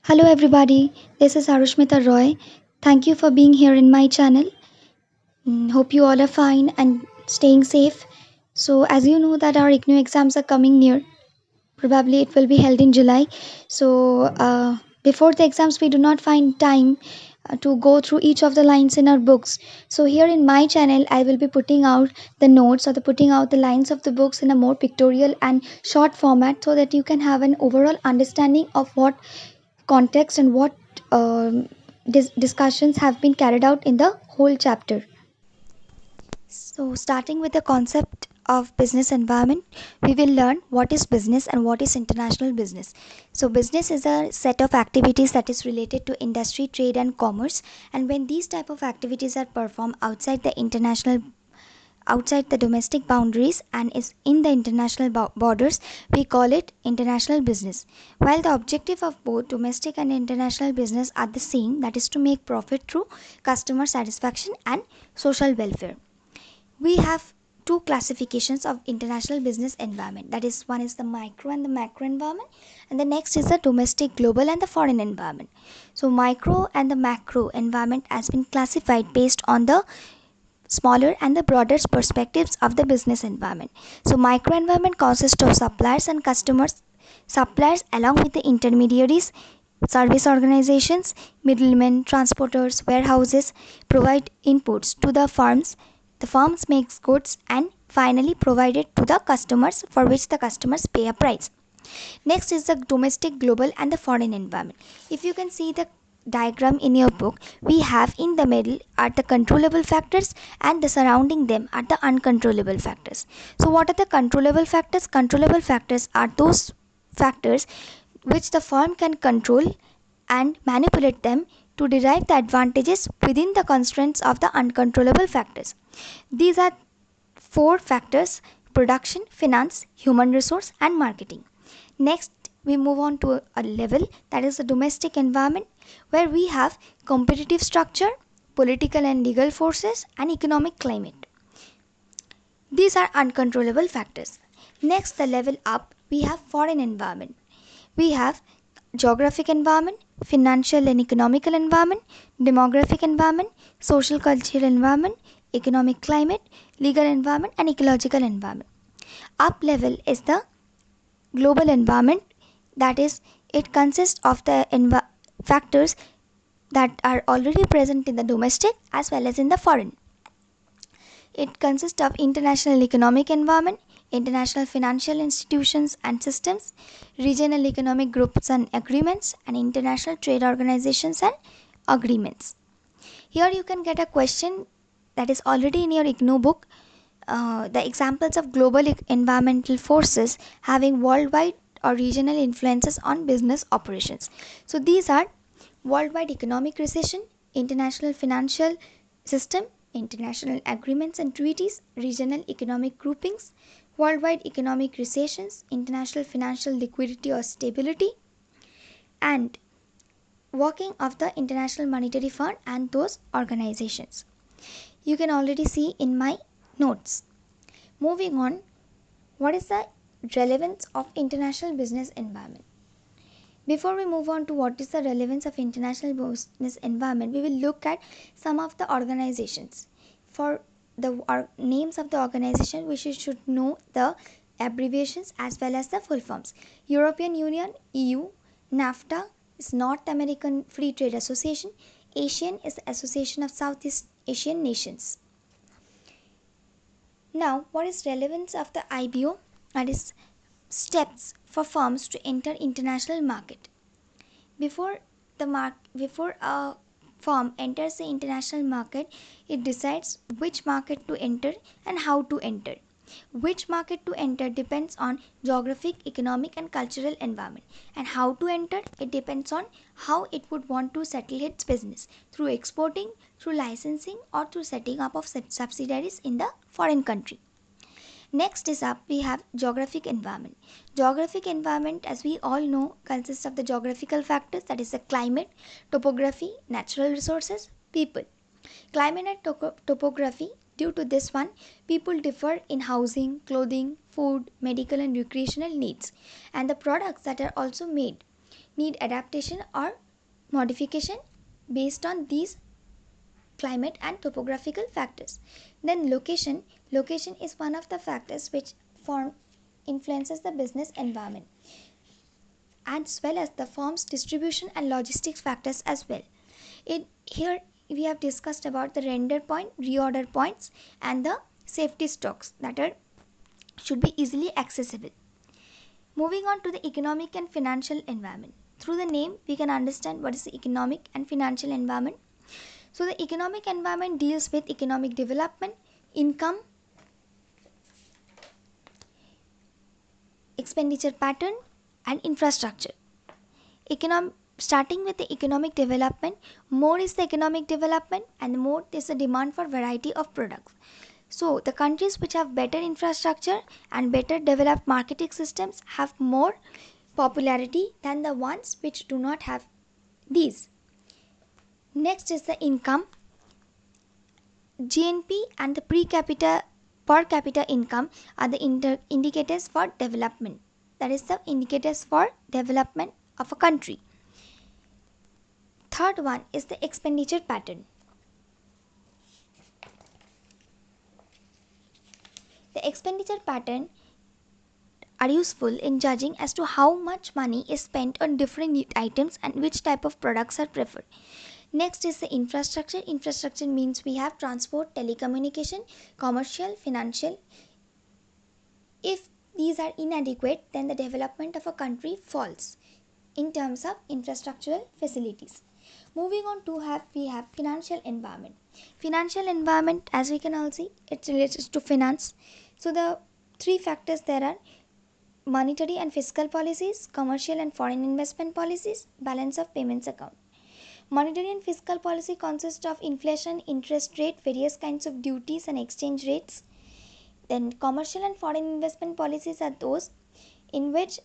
Hello, everybody. This is Arushmita Roy. Thank you for being here in my channel. Hope you all are fine and staying safe. So, as you know that our IGNOU exams are coming near, probably it will be held in July. So, before the exams, we do not find time to go through each of the lines in our books. So, here in my channel, I will be putting out the notes or the putting out the lines of the books in a more pictorial and short format so that you can have an overall understanding of what context and what discussions have been carried out in the whole chapter. So, starting with the concept of business environment, we will learn what is business and what is international business. So, business is a set of activities that is related to industry, trade, and commerce. And when these type of activities are performed outside the domestic boundaries and is in the international borders, we call it international business. While the objective of both domestic and international business are the same, that is to make profit through customer satisfaction and social welfare. We have two classifications of international business environment, that is, one is the micro and the macro environment, and the next is the domestic, global, and the foreign environment. So micro and the macro environment has been classified based on the smaller and the broader perspectives of the business environment. So micro environment consists of suppliers and customers. Suppliers along with the intermediaries, service organizations, middlemen, transporters, warehouses provide inputs to the firms. The firms makes goods and finally provide it to the customers, for which the customers pay a price. Next is the domestic, global, and the foreign environment. If you can see the diagram in your book, we have in the middle are the controllable factors and the surrounding them are the uncontrollable factors. So what are the controllable factors? Controllable factors are those factors which the firm can control and manipulate them to derive the advantages within the constraints of the uncontrollable factors. These are four factors: production, finance, human resource, and marketing. Next, we move on to a level, that is the domestic environment, where we have competitive structure, political and legal forces, and economic climate. These are uncontrollable factors. Next, the level up, we have foreign environment. We have geographic environment, financial and economical environment, demographic environment, social cultural environment, economic climate, legal environment, and ecological environment. Up level is the global environment, that is, it consists of the factors that are already present in the domestic as well as in the foreign. It consists of international economic environment, international financial institutions and systems, regional economic groups and agreements, and international trade organizations and agreements. Here you can get a question that is already in your IGNOU book. The examples of global environmental forces having worldwide or regional influences on business operations. So these are worldwide economic recession, international financial system, international agreements and treaties, regional economic groupings, worldwide economic recessions, international financial liquidity or stability, and working of the International Monetary Fund and those organizations. You can already see in my notes. Moving on, what is the relevance of international business environment? Before we move on to what is the relevance of international business environment, we will look at some of the organizations. For the names of the organization, we should know the abbreviations as well as the full forms. European Union, EU, NAFTA is North American Free Trade Association, ASEAN is the Association of Southeast Asian Nations. Now, what is relevance of the IBO? That is steps for firms to enter international market. Before a firm enters the international market, it decides which market to enter and how to enter. Which market to enter depends on geographic, economic, and cultural environment, and how to enter, it depends on how it would want to settle its business, through exporting, through licensing, or through setting up of subsidiaries in the foreign country. Next is up, we have geographic environment. Geographic environment, as we all know, consists of the geographical factors, that is the climate, topography, natural resources, people. Climate and topography, due to this one, people differ in housing, clothing, food, medical and recreational needs, and the products that are also made need adaptation or modification based on these climate and topographical factors. Then location is one of the factors which form influences the business environment, as well as the firm's distribution and logistics factors as well. Here we have discussed about the render point, reorder points, and the safety stocks that are should be easily accessible. Moving on to the economic and financial environment. Through the name, we can understand what is the economic and financial environment. So, the economic environment deals with economic development, income, expenditure pattern, and infrastructure. Starting with the economic development, more is the economic development and more is the demand for variety of products. So, the countries which have better infrastructure and better developed marketing systems have more popularity than the ones which do not have these. Next is the income. GNP and the per capita income are the indicators for development. That is the indicators for development of a country. Third one is the expenditure pattern. The expenditure pattern are useful in judging as to how much money is spent on different items and which type of products are preferred. Next is the infrastructure. Infrastructure means we have transport, telecommunication, commercial, financial. If these are inadequate, then the development of a country falls in terms of infrastructural facilities. Moving on to we have financial environment. Financial environment, as we can all see, it's related to finance. So the three factors there are monetary and fiscal policies, commercial and foreign investment policies, balance of payments account. Monetary and fiscal policy consists of inflation, interest rate, various kinds of duties and exchange rates. Then commercial and foreign investment policies are those in which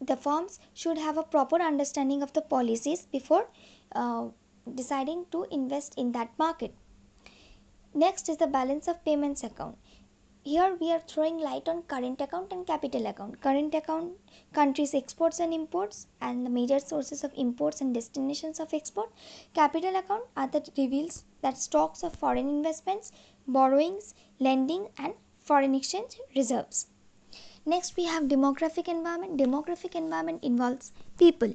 the firms should have a proper understanding of the policies before deciding to invest in that market. Next is the balance of payments account. Here we are throwing light on current account and capital account. Current account, countries' exports and imports and the major sources of imports and destinations of export. Capital account are that reveals that stocks of foreign investments, borrowings, lending and foreign exchange reserves. Next we have demographic environment. Demographic environment involves people,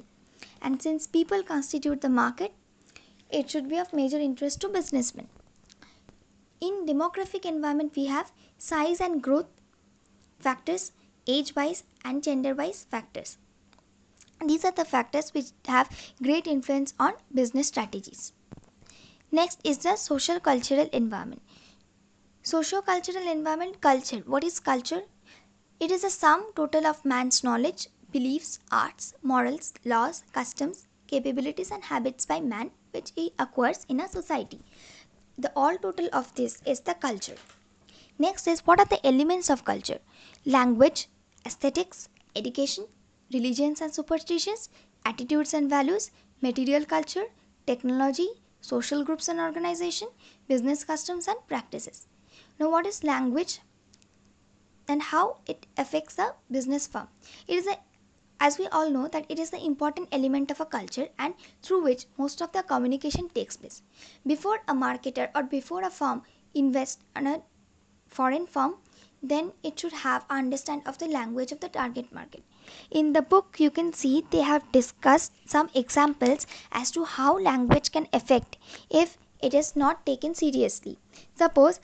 and since people constitute the market, it should be of major interest to businessmen. In demographic environment we have size and growth factors, age wise and gender wise factors. These are the factors which have great influence on business strategies. Next is the social cultural environment. Socio-cultural environment, culture. What is culture? It is a sum total of man's knowledge, beliefs, arts, morals, laws, customs, capabilities and habits by man which he acquires in a society. The all total of this is the culture. Next is what are the elements of culture? Language, aesthetics, education, religions and superstitions, attitudes and values, material culture, technology, social groups and organization, business customs and practices. Now what is language and how it affects the business firm? It is as we all know that it is the important element of a culture and through which most of the communication takes place. Before a marketer or before a firm invests in a foreign firm, then it should have understand of the language of the target market. In the book you can see they have discussed some examples as to how language can affect if it is not taken seriously. Suppose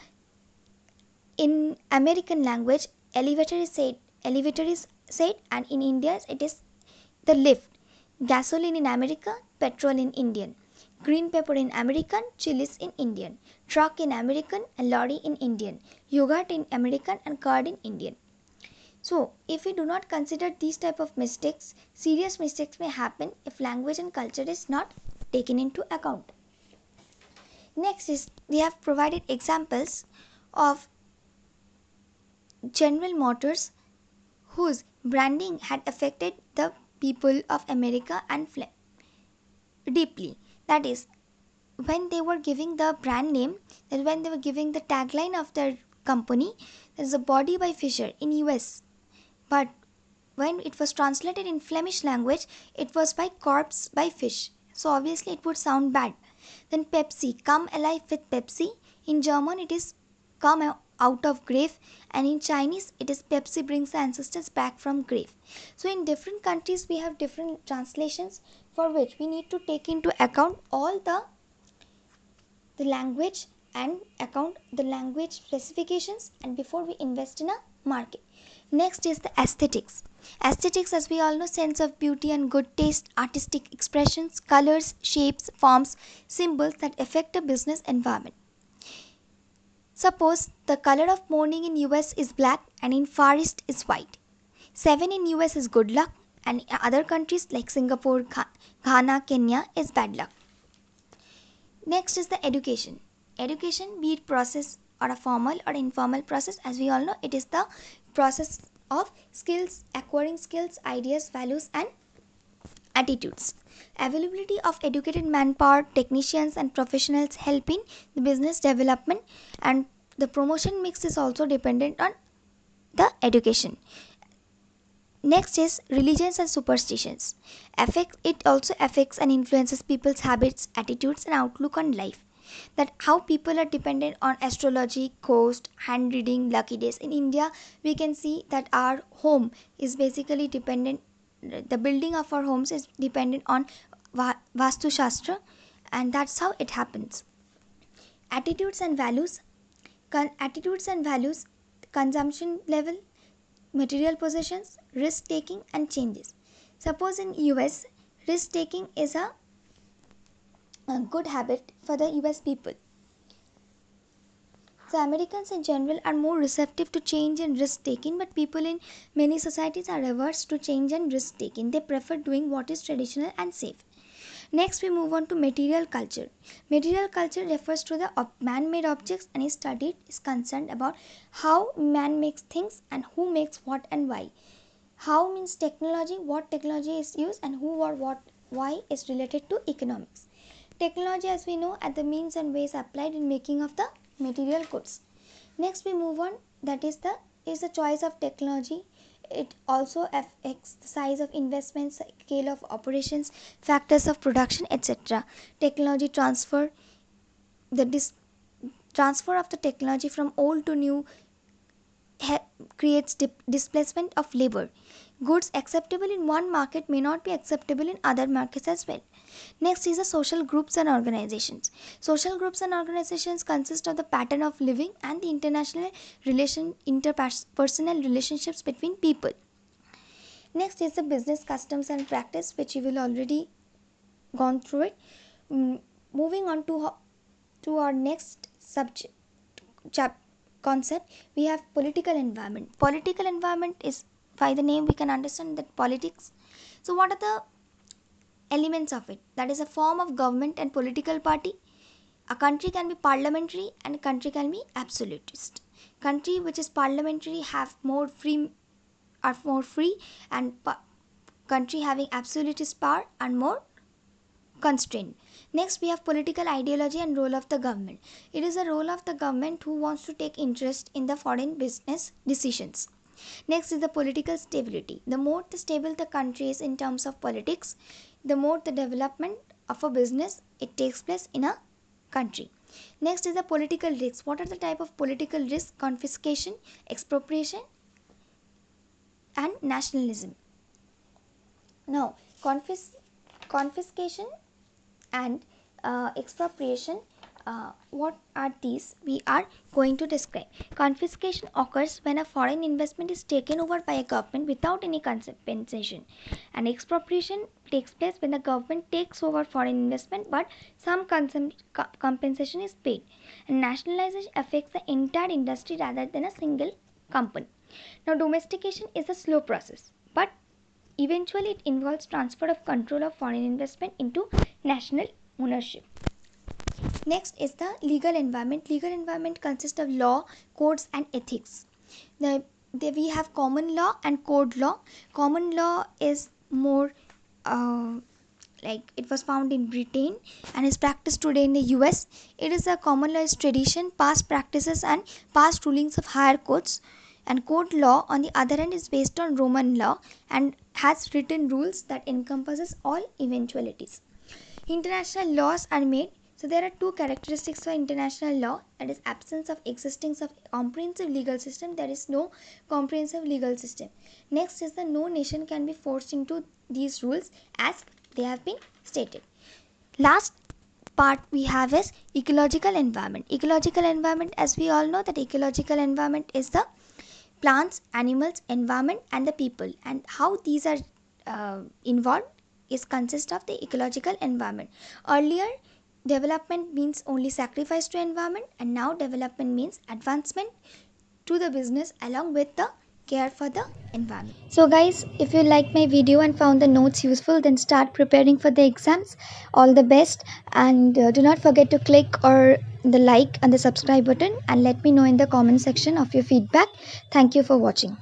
in American language elevator is said and in India it is the lift. Gasoline in America, petrol in Indian. Green pepper in American, chilies in Indian. Truck in American and lorry in Indian. Yogurt in American and curd in Indian. So, if we do not consider these type of mistakes, serious mistakes may happen if language and culture is not taken into account. Next is we have provided examples of General Motors whose branding had affected the people of America and deeply. That is, when they were giving the brand name, that when they were giving the tagline of their company, there is a body by Fisher in US. But when it was translated in Flemish language, it was by corpse by fish. So obviously it would sound bad. Then Pepsi, come alive with Pepsi. In German it is come out of grave, and in Chinese it is Pepsi brings the ancestors back from grave. So in different countries we have different translations, for which we need to take into account all the language and account the language specifications, and before we invest in a market. Next is the aesthetics. Aesthetics, as we all know, sense of beauty and good taste, artistic expressions, colors, shapes, forms, symbols that affect a business environment. Suppose the color of morning in US is black and in Far East is white. 7 in US is good luck, and in other countries like Singapore, Ghana, Kenya is bad luck. Next is the education. Education, be it process or a formal or informal process, as we all know, it is the process of skills, acquiring skills, ideas, values, and attitudes. Availability of educated manpower, technicians, and professionals help in the business development, and the promotion mix is also dependent on the education. Next is religions and superstitions. It also affects and influences people's habits, attitudes, and outlook on life. That how people are dependent on astrology, ghost, hand reading, lucky days. In India, we can see that our home is basically dependent. The building of our homes is dependent on Vastu Shastra, and that's how it happens. Attitudes and values. Attitudes and values, consumption level, material possessions, risk taking, and changes. Suppose in US, risk taking is a good habit for the US people. So Americans in general are more receptive to change and risk taking, but people in many societies are averse to change and risk taking. They prefer doing what is traditional and safe. Next, we move on to material culture. Material culture refers to the man-made objects and is concerned about how man makes things and who makes what and why. How means technology, what technology is used, and who or what why is related to economics. Technology, as we know, are the means and ways applied in making of the material goods. Next, we move on. That is the choice of technology. It also affects the size of investments, scale of operations, factors of production, etc. Technology transfer, the transfer of the technology from old to new creates displacement of labor. Goods acceptable in one market may not be acceptable in other markets as well. Next is the social groups and organizations. Social groups and organizations consist of the pattern of living and the interpersonal relationships between people. Next is the business customs and practice, which you will already gone through it. Moving on to our next subject concept, we have political environment. Political environment is, by the name we can understand that politics. So what are the elements of it? That is a form of government and political party. A country can be parliamentary and a country can be absolutist. Country which is parliamentary have are more free, and country having absolutist power are more constrained. Next, we have political ideology and role of the government. It is a role of the government who wants to take interest in the foreign business decisions. Next is the political stability. The more stable the country is in terms of politics, the more the development of a business it takes place in a country. Next is the political risks. What are the type of political risks? Confiscation, expropriation, and nationalism. Now, confiscation and expropriation, what are these? We are going to describe. Confiscation occurs when a foreign investment is taken over by a government without any compensation, and expropriation takes place when the government takes over foreign investment but some compensation is paid. And nationalization affects the entire industry rather than a single company. Now, domestication is a slow process, but eventually it involves transfer of control of foreign investment into national ownership. Next is the legal environment. Legal environment consists of law, codes, and ethics. We have common law and code law. Common law is more like it was found in Britain and is practiced today in the US. It is a common law is tradition, past practices, and past rulings of higher courts, And code law on the other hand is based on Roman law and has written rules that encompasses all eventualities. International laws are made. So there are two characteristics for international law, that is absence of existence of comprehensive legal system. There is no comprehensive legal system. Next is the no nation can be forced into these rules as they have been stated. Last part we have is ecological environment. Ecological environment, as we all know that ecological environment is the plants, animals, environment and the people, and how these are involved is consist of the ecological environment. Earlier development means only sacrifice to environment, and now development means advancement to the business along with the care for the environment. So guys, if you like my video and found the notes useful, then start preparing for the exams. All the best, and do not forget to click or the like and the subscribe button, and let me know in the comment section of your feedback. Thank you for watching.